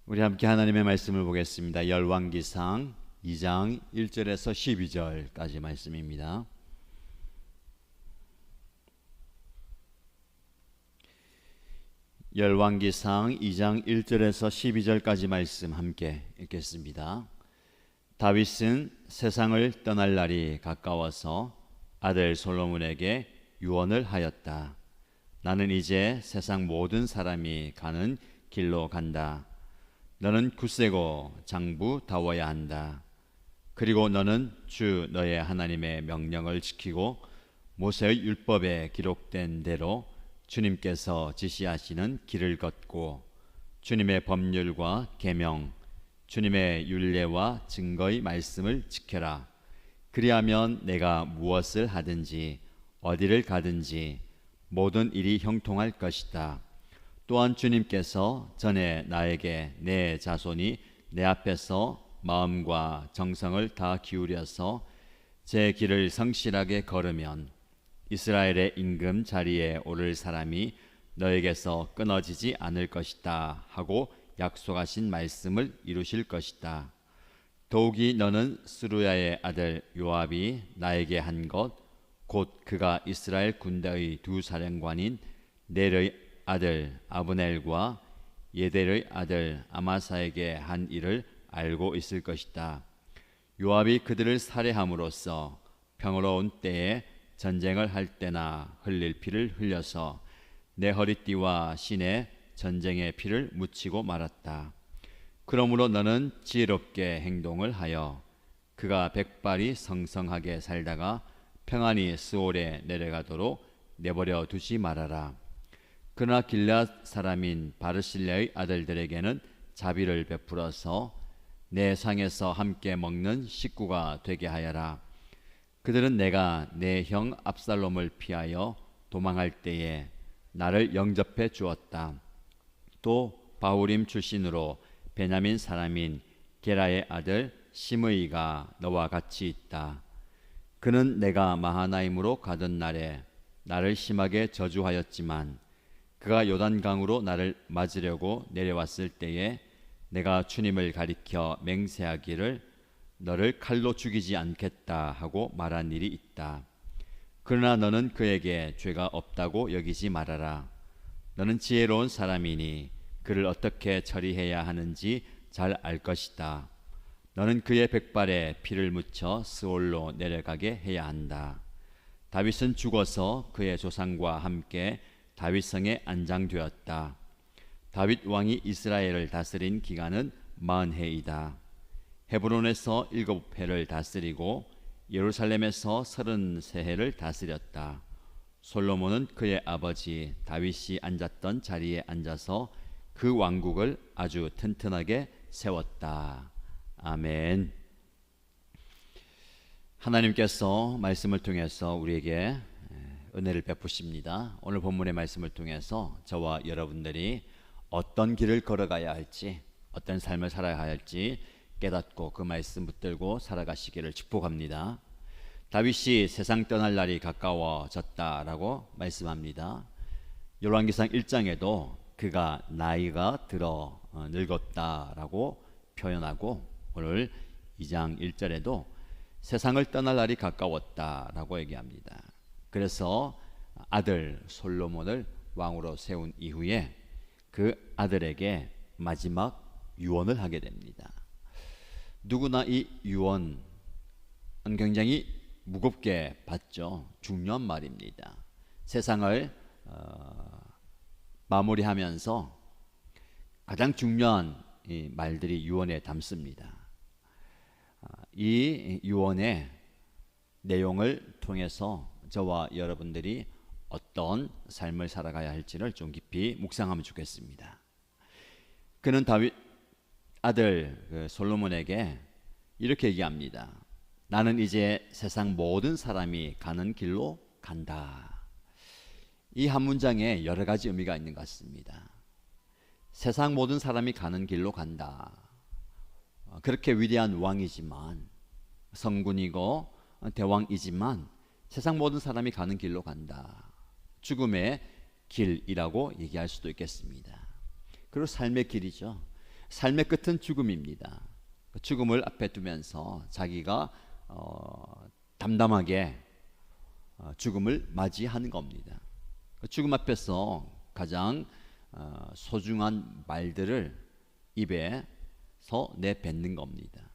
우리 함께 하나님의 말씀을 보겠습니다. 열왕기상 2장 1절에서 12절까지 말씀입니다. 열왕기상 2장 1절에서 12절까지 말씀 함께 읽겠습니다. 다윗은 세상을 떠날 날이 가까워서 아들 솔로몬에게 유언을 하였다. 나는 이제 세상 모든 사람이 가는 길로 간다. 너는 굳세고 장부다워야 한다. 그리고 너는 주 너의 하나님의 명령을 지키고 모세의 율법에 기록된 대로 주님께서 지시하시는 길을 걷고 주님의 법률과 계명, 주님의 율례와 증거의 말씀을 지켜라. 그리하면 내가 무엇을 하든지 어디를 가든지 모든 일이 형통할 것이다. 또한 주님께서 전에 나에게 내 자손이 내 앞에서 마음과 정성을 다 기울여서 제 길을 성실하게 걸으면 이스라엘의 임금 자리에 오를 사람이 너에게서 끊어지지 않을 것이다 하고 약속하신 말씀을 이루실 것이다. 더욱이 너는 스루야의 아들 요압이 나에게 한 것 곧 그가 이스라엘 군대의 두 사령관인 넬의 아들 아브넬과 예델의 아들 아마사에게 한 일을 알고 있을 것이다. 요압이 그들을 살해함으로써 평화로운 때에 전쟁을 할 때나 흘릴 피를 흘려서 내 허리띠와 신에 전쟁의 피를 묻히고 말았다. 그러므로 너는 지혜롭게 행동을 하여 그가 백발이 성성하게 살다가 평안히 스올에 내려가도록 내버려 두지 말아라. 그러나 길앗 사람인 바르실레의 아들들에게는 자비를 베풀어서 내 상에서 함께 먹는 식구가 되게 하여라. 그들은 내가 내 형 압살롬을 피하여 도망할 때에 나를 영접해 주었다. 또 바후림 출신으로 베냐민 사람인 게라의 아들 시므이가 너와 같이 있다. 그는 내가 마하나임으로 가던 날에 나를 심하게 저주하였지만 그가 요단강으로 나를 맞으려고 내려왔을 때에 내가 주님을 가리켜 맹세하기를 너를 칼로 죽이지 않겠다 하고 말한 일이 있다. 그러나 너는 그에게 죄가 없다고 여기지 말아라. 너는 지혜로운 사람이니 그를 어떻게 처리해야 하는지 잘 알 것이다. 너는 그의 백발에 피를 묻혀 스올로 내려가게 해야 한다. 다윗은 죽어서 그의 조상과 함께 다윗성에 안장되었다. 다윗 왕이 이스라엘을 다스린 기간은 40해이다. 헤브론에서 7해를 다스리고 예루살렘에서 33해를 다스렸다. 솔로몬은 그의 아버지 다윗이 앉았던 자리에 앉아서 그 왕국을 아주 튼튼하게 세웠다. 아멘. 하나님께서 말씀을 통해서 우리에게 은혜를 베푸십니다. 오늘 본문의 말씀을 통해서 저와 여러분들이 어떤 길을 걸어가야 할지, 어떤 삶을 살아야 할지 깨닫고 그 말씀 붙들고 살아가시기를 축복합니다. 다윗이 세상 떠날 날이 가까워졌다라고 말씀합니다. 열왕기상 1장에도 그가 나이가 들어 늙었다라고 표현하고 오늘 2장 1절에도 세상을 떠날 날이 가까웠다라고 얘기합니다. 그래서 아들 솔로몬을 왕으로 세운 이후에 그 아들에게 마지막 유언을 하게 됩니다. 누구나 이 유언은 굉장히 무겁게 받죠. 중요한 말입니다. 세상을 마무리하면서 가장 중요한 이 말들이 유언에 담습니다. 이 유언의 내용을 통해서 저와 여러분들이 어떤 삶을 살아가야 할지를 좀 깊이 묵상하면 좋겠습니다. 그는 다윗 아들 솔로몬에게 이렇게 얘기합니다. 나는 이제 세상 모든 사람이 가는 길로 간다. 이 한 문장에 여러 가지 의미가 있는 것 같습니다. 세상 모든 사람이 가는 길로 간다. 그렇게 위대한 왕이지만, 성군이고 대왕이지만 세상 모든 사람이 가는 길로 간다. 죽음의 길이라고 얘기할 수도 있겠습니다. 그리고 삶의 길이죠. 삶의 끝은 죽음입니다. 그 죽음을 앞에 두면서 자기가 담담하게 죽음을 맞이하는 겁니다. 그 죽음 앞에서 가장 소중한 말들을 입에서 내뱉는 겁니다.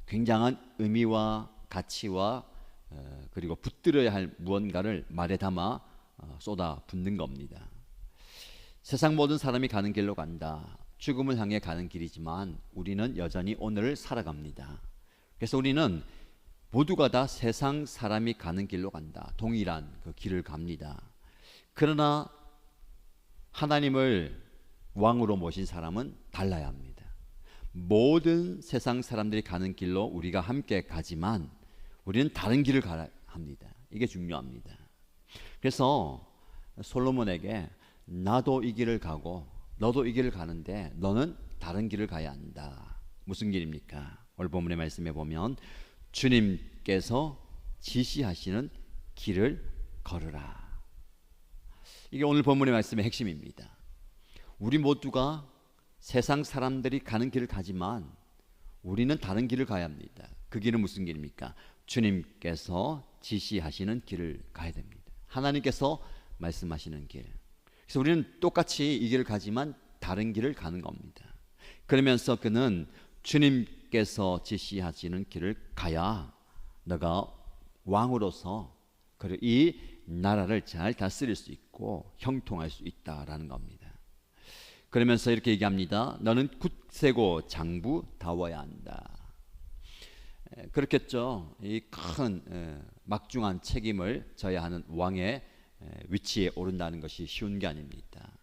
굉장한 의미와 가치와 그리고 붙들어야 할 무언가를 말에 담아 쏟아 붓는 겁니다. 세상 모든 사람이 가는 길로 간다. 죽음을 향해 가는 길이지만 우리는 여전히 오늘을 살아갑니다. 그래서 우리는 모두가 다 세상 사람이 가는 길로 간다. 동일한 그 길을 갑니다. 그러나 하나님을 왕으로 모신 사람은 달라야 합니다. 모든 세상 사람들이 가는 길로 우리가 함께 가지만 우리는 다른 길을 가야 합니다. 이게 중요합니다. 그래서 솔로몬에게 나도 이 길을 가고 너도 이 길을 가는데 너는 다른 길을 가야 한다. 무슨 길입니까? 오늘 본문의 말씀에 보면 주님께서 지시하시는 길을 걸으라. 이게 오늘 본문의 말씀의 핵심입니다. 우리 모두가 세상 사람들이 가는 길을 가지만 우리는 다른 길을 가야 합니다. 그 길은 무슨 길입니까? 주님께서 지시하시는 길을 가야 됩니다. 하나님께서 말씀하시는 길. 그래서 우리는 똑같이 이 길을 가지만 다른 길을 가는 겁니다. 그러면서 그는 주님께서 지시하시는 길을 가야 너가 왕으로서 그리고 이 나라를 잘 다스릴 수 있고 형통할 수 있다라는 겁니다. 그러면서 이렇게 얘기합니다. 너는 굳세고 장부다워야 한다. 그렇겠죠. 이 큰 막중한 책임을 져야 하는 왕의 위치에 오른다는 것이 쉬운 게 아닙니다.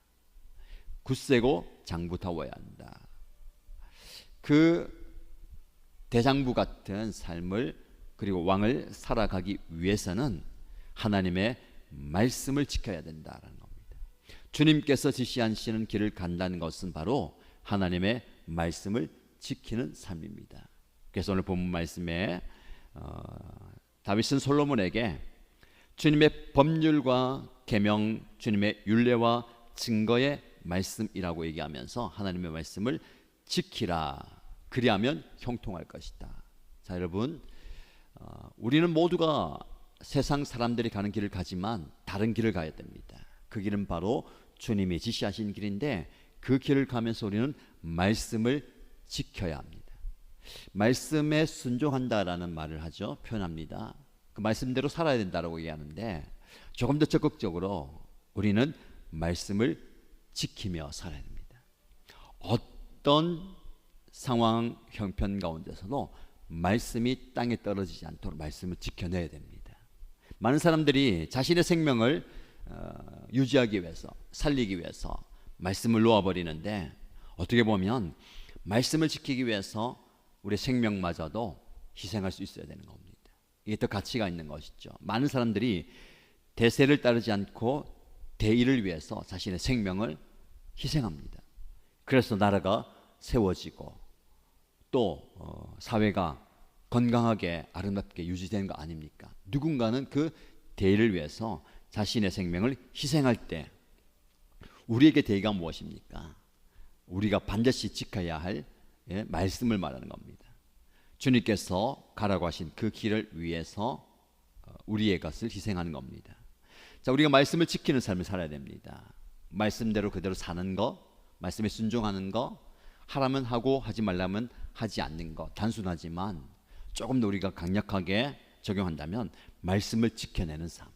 굳세고 장부다워야 한다. 그 대장부 같은 삶을 그리고 왕을 살아가기 위해서는 하나님의 말씀을 지켜야 된다라는 겁니다. 주님께서 지시하시는 길을 간다는 것은 바로 하나님의 말씀을 지키는 삶입니다. 그래서 오늘 본문 말씀에 다윗은 솔로몬에게 주님의 법률과 계명, 주님의 율례와 증거의 말씀이라고 얘기하면서 하나님의 말씀을 지키라. 그리하면 형통할 것이다. 자, 여러분, 우리는 모두가 세상 사람들이 가는 길을 가지만 다른 길을 가야 됩니다. 그 길은 바로 주님이 지시하신 길인데 그 길을 가면서 우리는 말씀을 지켜야 합니다. 말씀에 순종한다라는 말을 하죠. 표현합니다. 그 말씀대로 살아야 된다라고 얘기하는데 조금 더 적극적으로 우리는 말씀을 지키며 살아야 됩니다. 어떤 상황 형편 가운데서도 말씀이 땅에 떨어지지 않도록 말씀을 지켜내야 됩니다. 많은 사람들이 자신의 생명을 유지하기 위해서 살리기 위해서 말씀을 놓아버리는데 어떻게 보면 말씀을 지키기 위해서 우리의 생명마저도 희생할 수 있어야 되는 겁니다. 이게 더 가치가 있는 것이죠. 많은 사람들이 대세를 따르지 않고 대의를 위해서 자신의 생명을 희생합니다. 그래서 나라가 세워지고 또 사회가 건강하게 아름답게 유지되는 거 아닙니까? 누군가는 그 대의를 위해서 자신의 생명을 희생할 때 우리에게 대의가 무엇입니까? 우리가 반드시 지켜야 할 말씀을 말하는 겁니다. 주님께서 가라고 하신 그 길을 위해서 우리의 것을 희생하는 겁니다. 자, 우리가 말씀을 지키는 삶을 살아야 됩니다. 말씀대로 그대로 사는 것, 말씀에 순종하는 것, 하라면 하고 하지 말라면 하지 않는 것, 단순하지만 조금 더 우리가 강력하게 적용한다면 말씀을 지켜내는 삶.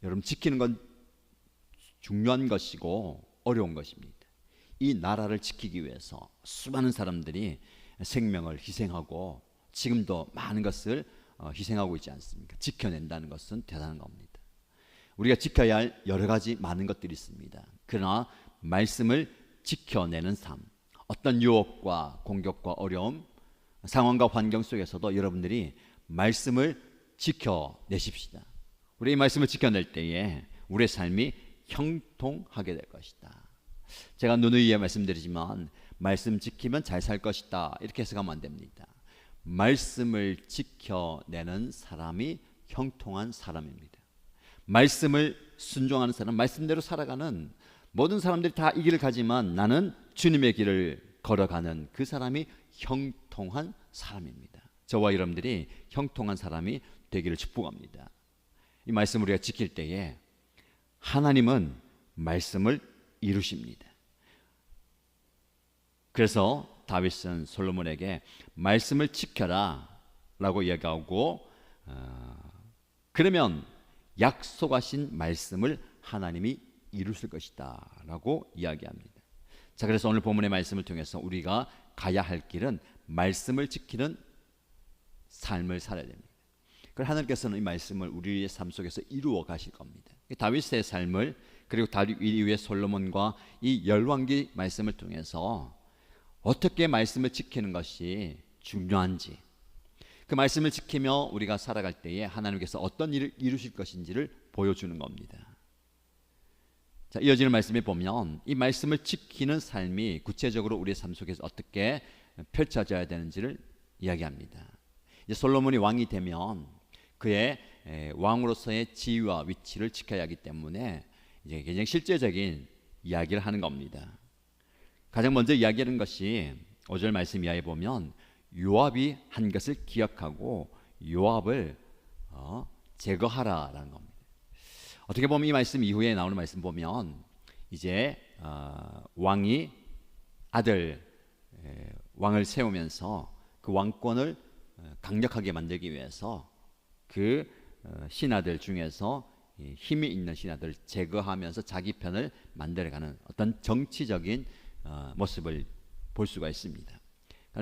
여러분, 지키는 건 중요한 것이고 어려운 것입니다. 이 나라를 지키기 위해서 수많은 사람들이 생명을 희생하고 지금도 많은 것을 희생하고 있지 않습니까? 지켜낸다는 것은 대단한 겁니다. 우리가 지켜야 할 여러 가지 많은 것들이 있습니다. 그러나 말씀을 지켜내는 삶, 어떤 유혹과 공격과 어려움, 상황과 환경 속에서도 여러분들이 말씀을 지켜내십시다. 우리 이 말씀을 지켜낼 때에 우리의 삶이 형통하게 될 것이다. 제가 누누이 말씀드리지만 말씀 지키면 잘 살 것이다 이렇게 해석하면 안 됩니다. 말씀을 지켜내는 사람이 형통한 사람입니다. 말씀을 순종하는 사람, 말씀대로 살아가는 모든 사람들이 다 이 길을 가지만 나는 주님의 길을 걸어가는 그 사람이 형통한 사람입니다. 저와 여러분들이 형통한 사람이 되기를 축복합니다. 이 말씀을 우리가 지킬 때에 하나님은 말씀을 이루십니다. 그래서 다윗은 솔로몬에게 말씀을 지켜라 라고 이야기하고 그러면 약속하신 말씀을 하나님이 이루실 것이다 라고 이야기합니다. 자, 그래서 오늘 본문의 말씀을 통해서 우리가 가야 할 길은 말씀을 지키는 삶을 살아야 됩니다. 그래서 하나님께서는 이 말씀을 우리의 삶 속에서 이루어 가실 겁니다. 다윗의 삶을, 그리고 다윗 이후의 솔로몬과 이 열왕기 말씀을 통해서 어떻게 말씀을 지키는 것이 중요한지, 그 말씀을 지키며 우리가 살아갈 때에 하나님께서 어떤 일을 이루실 것인지를 보여주는 겁니다. 자, 이어지는 말씀에 보면 이 말씀을 지키는 삶이 구체적으로 우리의 삶 속에서 어떻게 펼쳐져야 되는지를 이야기합니다. 이제 솔로몬이 왕이 되면 그의 왕으로서의 지위와 위치를 지켜야 하기 때문에 이제 굉장히 실제적인 이야기를 하는 겁니다. 가장 먼저 이야기하는 것이 5절 말씀 이하에 보면 요압이 한 것을 기억하고 요압을 제거하라라는 겁니다. 어떻게 보면 이 말씀 이후에 나오는 말씀 보면 이제 왕이 아들 왕을 세우면서 그 왕권을 강력하게 만들기 위해서 그 신하들 중에서 힘이 있는 신하들을 제거하면서 자기 편을 만들어가는 어떤 정치적인 모습을 볼 수가 있습니다.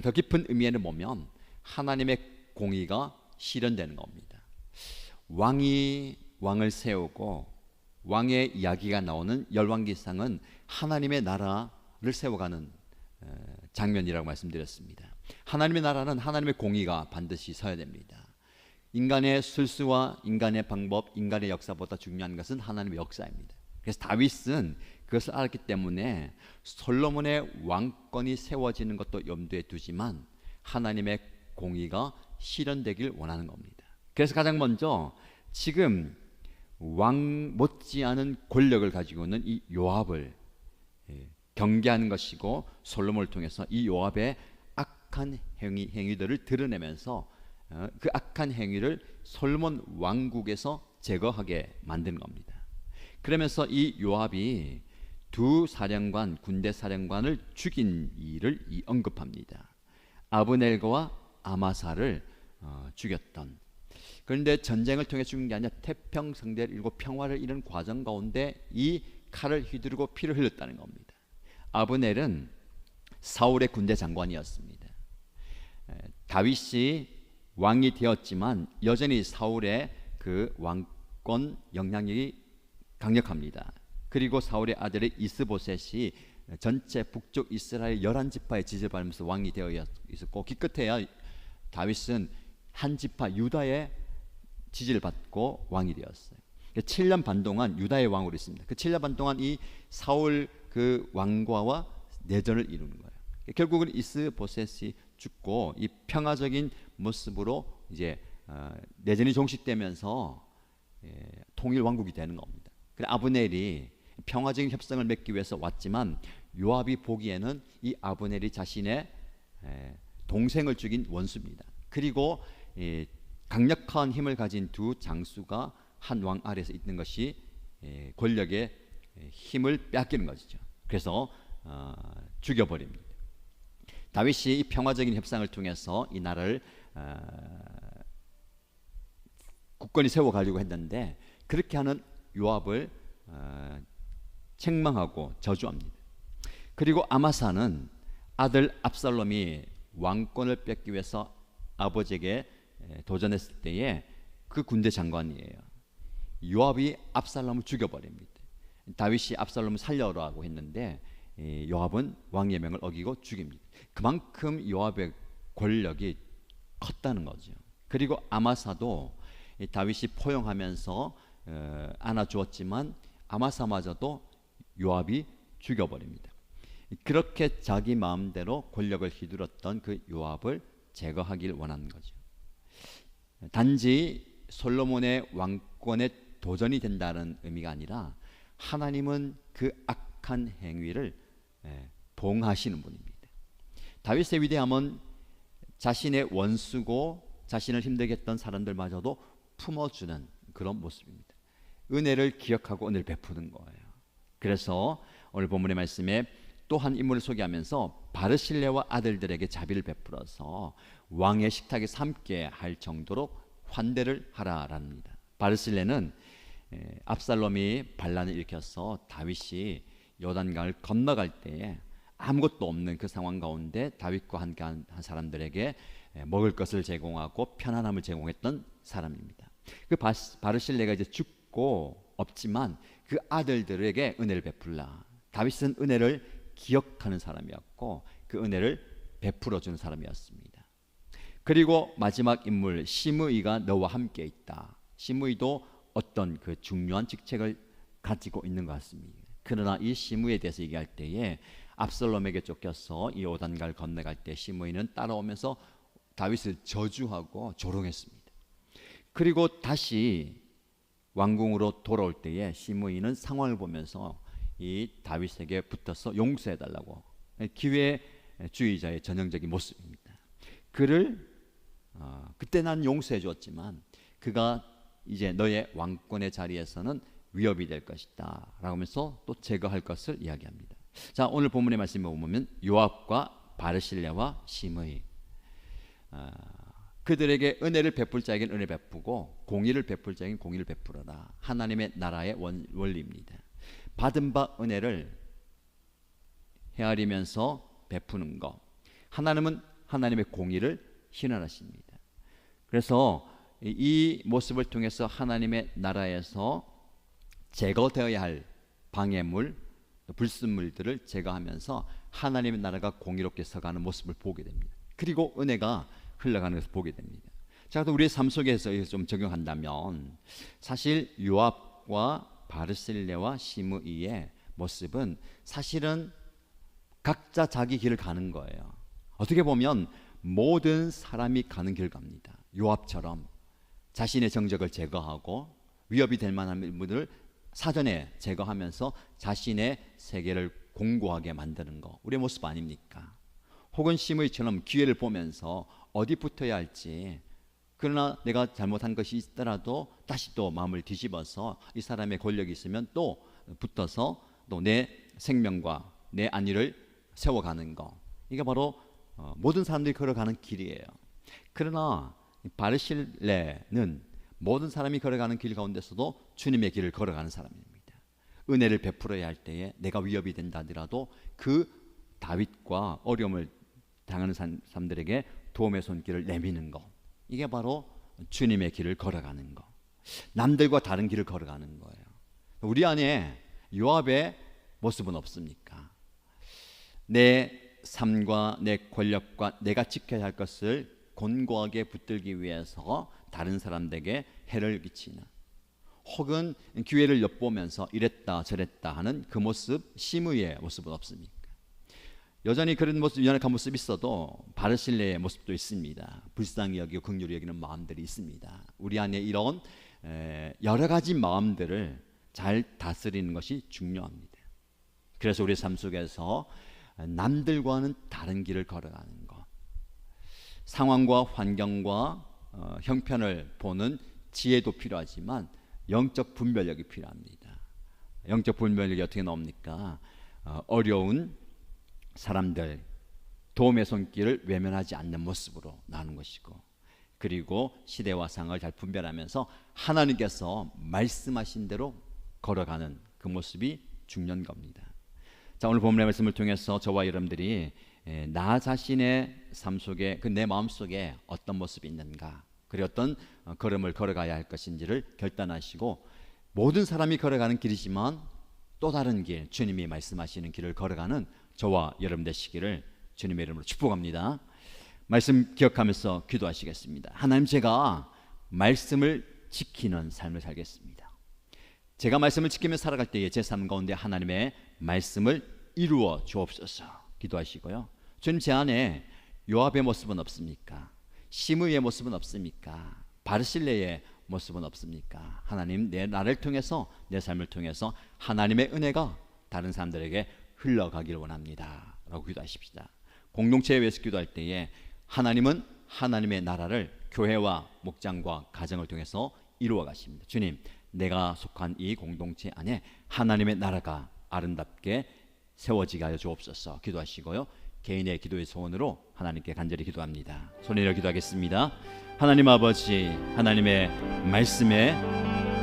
더 깊은 의미에는 보면 하나님의 공의가 실현되는 겁니다. 왕을 세우고 왕의 이야기가 나오는 열왕기상은 하나님의 나라를 세워가는 장면이라고 말씀드렸습니다. 하나님의 나라는 하나님의 공의가 반드시 서야 됩니다. 인간의 술수와 인간의 방법, 인간의 역사보다 중요한 것은 하나님의 역사입니다. 그래서 다윗은 그것을 알았기 때문에 솔로몬의 왕권이 세워지는 것도 염두에 두지만 하나님의 공의가 실현되길 원하는 겁니다. 그래서 가장 먼저 지금 왕 못지않은 권력을 가지고 있는 이 요압을 경계하는 것이고, 솔로몬을 통해서 이 요압의 악한 행위들을 드러내면서 그 악한 행위를 솔로몬 왕국에서 제거하게 만드는 겁니다. 그러면서 이 요압이 두 사령관, 군대 사령관을 죽인 일을 언급합니다. 아브넬과 아마사를 죽였던. 그런데 전쟁을 통해 죽은 게 아니라 태평성대를 이루고 평화를 이루는 과정 가운데 이 칼을 휘두르고 피를 흘렸다는 겁니다. 아브넬은 사울의 군대 장관이었습니다. 다윗이 왕이 되었지만 여전히 사울의 그 왕권 영향력이 강력합니다. 그리고 사울의 아들의 이스보셋이 전체 북쪽 이스라엘 11지파의 지지를 받으면서 왕이 되어 있었고, 기껏해야 다윗은 한 지파 유다의 지지를 받고 왕이 되었어요. 7년 반 동안 유다의 왕으로 있습니다. 그 7년 반 동안 이 사울 그 왕과와 내전을 이루는 거예요. 결국은 이스보셋이 죽고 이 평화적인 모습으로 이제 내전이 종식되면서 통일 왕국이 되는 겁니다. 그래 아브넬이 평화적인 협상을 맺기 위해서 왔지만 요압이 보기에는 이 아브넬이 자신의 동생을 죽인 원수입니다. 그리고 강력한 힘을 가진 두 장수가 한 왕 아래서 있는 것이 권력의 힘을 빼앗기는 것이죠. 그래서 죽여버립니다. 다윗이 이 평화적인 협상을 통해서 이 나라를 굳건히 세워가려고 했는데 그렇게 하는 요압을 책망하고 저주합니다. 그리고 아마사는 아들 압살롬이 왕권을 뺏기 위해서 아버지에게 도전했을 때에 그 군대 장관이에요. 요압이 압살롬을 죽여버립니다. 다윗이 압살롬을 살려라고 했는데 요압은 왕의 명을 어기고 죽입니다. 그만큼 요압의 권력이 컸다는 거죠. 그리고 아마사도 다윗이 포용하면서 안아주었지만 아마사마저도 요압이 죽여버립니다. 그렇게 자기 마음대로 권력을 휘둘렀던 그 요압을 제거하길 원하는 거죠. 단지 솔로몬의 왕권에 도전이 된다는 의미가 아니라 하나님은 그 악한 행위를 봉하시는 분입니다. 다윗의 위대함은 자신의 원수고 자신을 힘들게 했던 사람들마저도 품어주는 그런 모습입니다. 은혜를 기억하고 은혜를 베푸는 거예요. 그래서 오늘 본문의 말씀에 또 한 인물을 소개하면서 바르실레와 아들들에게 자비를 베풀어서 왕의 식탁에 삼게 할 정도로 환대를 하라랍니다. 바르실레는 압살롬이 반란을 일으켜서 다윗이 요단강을 건너갈 때에 아무것도 없는 그 상황 가운데 다윗과 함께 한 사람들에게 먹을 것을 제공하고 편안함을 제공했던 사람입니다. 그 바르실레가 이제 죽고 없지만 그 아들들에게 은혜를 베풀라. 다윗은 은혜를 기억하는 사람이었고 그 은혜를 베풀어 주는 사람이었습니다. 그리고 마지막 인물 시므이가 너와 함께 있다. 시므이도 어떤 그 중요한 직책을 가지고 있는 것 같습니다. 그러나 이 시므이에 대해서 얘기할 때에 압살롬에게 쫓겨서 이 요단강을 건너갈 때 시므이는 따라오면서 다윗을 저주하고 조롱했습니다. 그리고 다시 왕궁으로 돌아올 때에 시므이는 상황을 보면서 이 다윗에게 붙어서 용서해달라고, 기회주의자의 전형적인 모습입니다. 그를 그때 난 용서해 주었지만 그가 이제 너의 왕권의 자리에서는 위협이 될 것이다 라고 하면서 또 제거할 것을 이야기합니다. 자, 오늘 본문의 말씀에 보면 요압과 바르실레와 시므이, 그들에게 은혜를 베풀 자에게는 은혜 베푸고 공의를 베풀 자에게는 공의를 베풀어라. 하나님의 나라의 원리입니다. 받은 바 은혜를 헤아리면서 베푸는 것, 하나님은 하나님의 공의를 실현하십니다. 그래서 이 모습을 통해서 하나님의 나라에서 제거되어야 할 방해물, 불순물들을 제거하면서 하나님의 나라가 공의롭게 서가는 모습을 보게 됩니다. 그리고 은혜가 흘러가는 것을 보게 됩니다. 자, 또 우리의 삶 속에서 좀 적용한다면 사실 요압과 바르실레와 시므이의 모습은 사실은 각자 자기 길을 가는 거예요. 어떻게 보면 모든 사람이 가는 길 갑니다. 요압처럼 자신의 정적을 제거하고 위협이 될 만한 인물을 사전에 제거하면서 자신의 세계를 공고하게 만드는 거, 우리의 모습 아닙니까? 혹은 시므이처럼 기회를 보면서 어디 붙어야 할지, 그러나 내가 잘못한 것이 있더라도 다시 또 마음을 뒤집어서 이 사람의 권력이 있으면 또 붙어서 또 내 생명과 내 안위를 세워가는 거, 이게 바로 모든 사람들이 걸어가는 길이에요. 그러나 바르실레는 모든 사람이 걸어가는 길 가운데서도 주님의 길을 걸어가는 사람입니다. 은혜를 베풀어야 할 때에 내가 위협이 된다 하더라도 그 다윗과 어려움을 당하는 사람들에게 도움의 손길을 내미는 것, 이게 바로 주님의 길을 걸어가는 것, 남들과 다른 길을 걸어가는 거예요. 우리 안에 요압의 모습은 없습니까? 내 삶과 내 권력과 내가 지켜야 할 것을 곤고하게 붙들기 위해서 다른 사람들에게 해를 끼치는, 혹은 기회를 엿보면서 이랬다 저랬다 하는 그 모습, 시므이의 모습은 없습니까? 여전히 그런 모습, 연약한 모습이 있어도 바르실레의 모습도 있습니다. 불쌍히 여기고 긍휼히 여기는 마음들이 있습니다. 우리 안에 이런 여러 가지 마음들을 잘 다스리는 것이 중요합니다. 그래서 우리 삶 속에서 남들과는 다른 길을 걸어가는 것, 상황과 환경과 형편을 보는 지혜도 필요하지만 영적 분별력이 필요합니다. 영적 분별력이 어떻게 나옵니까? 어려운 사람들, 도움의 손길을 외면하지 않는 모습으로 나오는 것이고, 그리고 시대와 상을 잘 분별하면서 하나님께서 말씀하신 대로 걸어가는 그 모습이 중요한 겁니다. 자, 오늘 본문의 말씀을 통해서 저와 여러분들이 나 자신의 삶 속에, 그 내 마음 속에 어떤 모습이 있는가, 그리고 어떤 걸음을 걸어가야 할 것인지를 결단하시고, 모든 사람이 걸어가는 길이지만 또 다른 길, 주님이 말씀하시는 길을 걸어가는 저와 여러분 되시기를 주님의 이름으로 축복합니다. 말씀 기억하면서 기도하시겠습니다. 하나님, 제가 말씀을 지키는 삶을 살겠습니다. 제가 말씀을 지키며 살아갈 때에 제 삶 가운데 하나님의 말씀을 이루어 주옵소서 기도하시고요. 주님, 제 안에 요압의 모습은 없습니까? 시므이의 모습은 없습니까? 바르실레의 모습은 없습니까? 하나님, 나를 통해서, 내 삶을 통해서 하나님의 은혜가 다른 사람들에게 흘러가기를 원합니다 라고 기도하십시다. 공동체에 위해서 기도할 때에 하나님은 하나님의 나라를 교회와 목장과 가정을 통해서 이루어 가십니다. 주님, 내가 속한 이 공동체 안에 하나님의 나라가 아름답게 세워지게 하여 주옵소서. 기도하시고요, 개인의 기도의 소원으로 하나님께 간절히 기도합니다. 손 내려 기도하겠습니다. 하나님 아버지, 하나님의 말씀에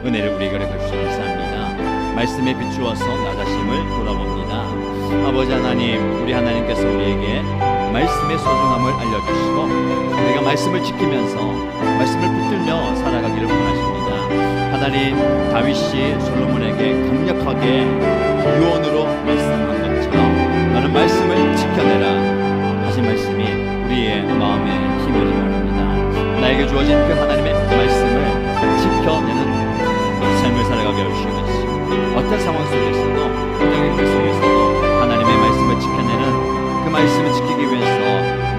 은혜를 우리에게 주셔서 감사합니다. 말씀에 비추어서 나 자신을 돌아봅니다. 아버지 하나님, 우리 하나님께서 우리에게 말씀의 소중함을 알려주시고 우리가 말씀을 지키면서 말씀을 붙들며 살아가기를 원하십니다. 하나님, 다윗이 솔로몬에게 강력하게 유언으로 말씀한 것처럼 너는 말씀을 지켜내라 하신 말씀이 우리의 마음에 힘을 원합니다. 나에게 주어진 그 하나님의 말씀을 지켜내는 삶을 살아가게 해주시겠습니다. 어떤 상황 속에서도, 어떤 길 속에서도 하나님의 말씀을 지켜내는 그 말씀을 지키기 위해서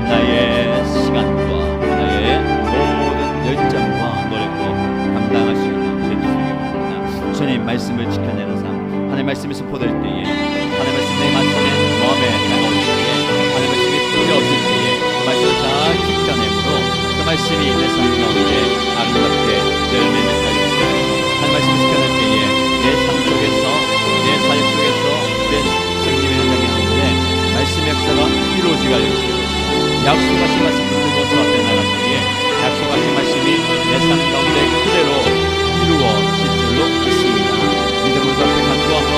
나의 시간과 나의 모든 열정과 노력도 감당할 수 있는 죄짓입니다. 주님, 말씀을 지켜내는 삶, 하나님의 말씀이 선포될 때에, 하나님의 말씀이 내 마음에 다가올 때에, 하나님의 말씀이 뿌려없을 때에 말씀을 잘 지켜내므로 그 말씀이 내 삶 가운데 아름답게 열매 맺게 하시고, 하나님의 말씀을 지켜낼 때에 내 삶 속에서, 내 사역 속에서, 내 성님의 현장에 하는데 말씀의 역사가 이루어지게 하여 주시고, 약속하신 말씀 붙들고 주 앞에 나갈 때에 약속하신 말씀이 내 삶 가운데 그대로 이루어질 줄로 믿습니다. 믿음으로 주 앞에 간구하며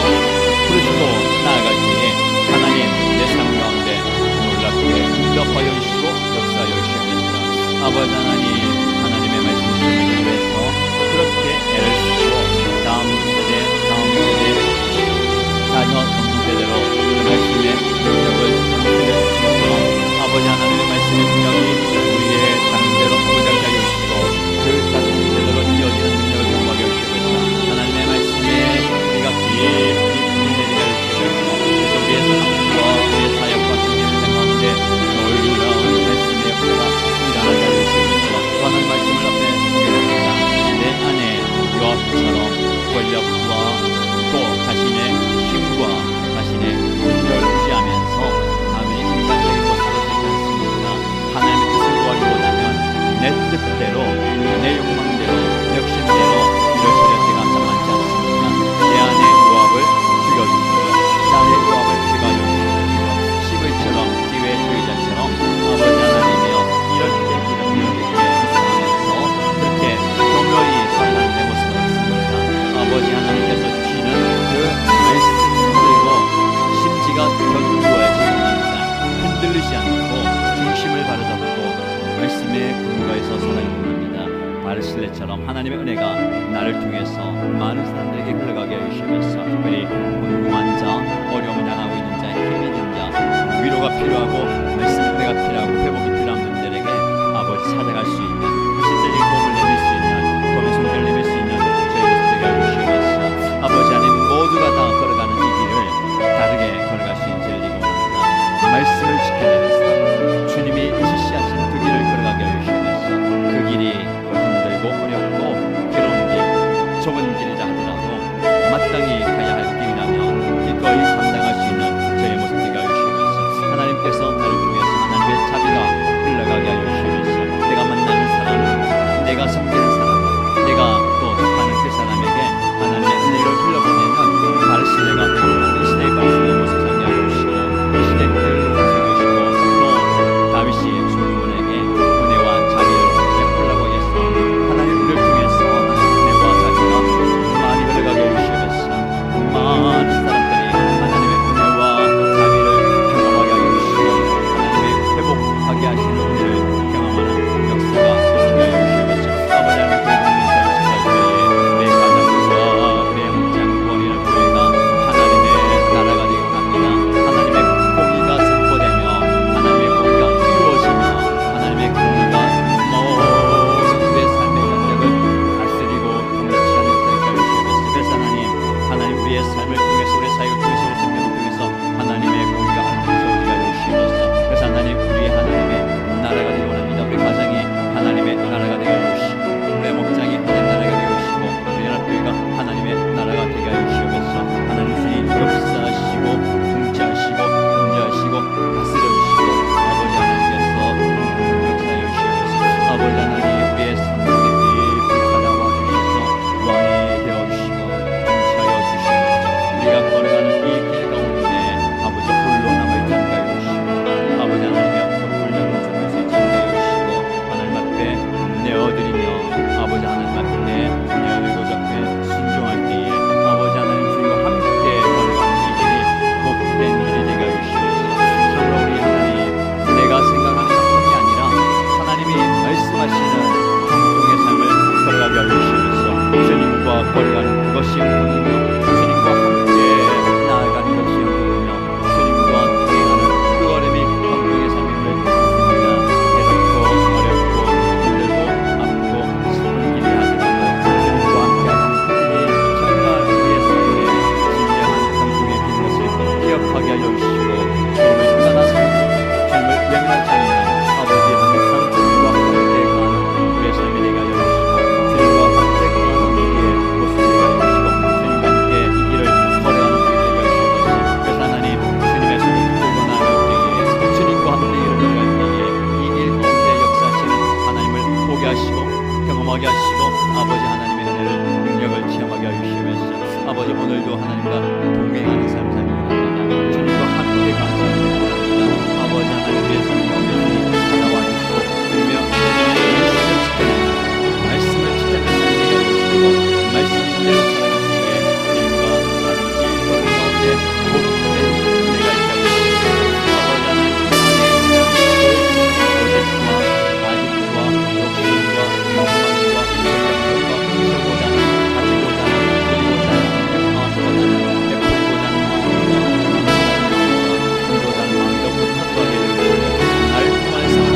부르시고 나아갈 때에 하나님 내 삶 가운데 놀랍게 응답하여 주시고 역사하여 주시옵소서. 아버지 하나님, 하나님의 말씀을 듣기 위해서 그렇게 애를 쓰고 다음 세대 자녀 전수대대로 그 말씀의 능력을 전수해 주신 것처럼 아버지 하나님의 말씀의 능력이 우리의 당대로 부장케 하여 주시고 그 자손대대로 이어지는 능력을 경험하게 해주시옵소서. 하나님의 말씀에 우리가 깊이 내리게 해주시옵소서. 그래서 우리의 삶과 우리의 사역과 생명의 가운데 놀라운 말씀의 역사가 일어나게 하여 주시옵소서. 또한 말씀을 앞에 보게 됩니다. 내 안에 요압처럼 권력과 또 자신의 힘과 자신의 능력을 의지하면서 남의 인간적인 모습으로 되지 않습니까? 하나님의 뜻을 구하기보다는 내 뜻대로, 내 욕망대로, 내 욕심대로 이럴 때가 참 많지 않습니까? 내 안에 요압을 죽여주시고 나의 요압을 제거하여 주시고 시브이처럼 기회의 주의자처럼 아버지 하나님이여 이럴 때 이상하면서 그렇게 경로히 살아가는 내 모습을 봤습니다. 아버지 하나님께서 주시는 그 말씀 그리고 심지가 견고해지기 원합니다. 흔들리지 않고 중심을 바로잡고 말씀의 근거에서 살아가기 원합니다. 바르실레처럼 하나님의 은혜가 나를 통해서 많은 사람들에게 흘러가게 해주시면서 특별히 궁금한 자, 어려움을 당하고 있는 자, 힘이 든 자, 위로가 필요하고 말씀의 은혜가 필요하고 회복이 필요한 분들에게 아버지 찾아갈 수 있는 실제적인 도움을 내릴 수 있는 도움의 손길을 내밀 수 있는 저희 모습들에게 해주시면서 아버지 하나님 모두가 다 걸어가는 이 길을 다르게 걸어갈 수 있는 저희들이 원합니다. 말씀을 지켜내는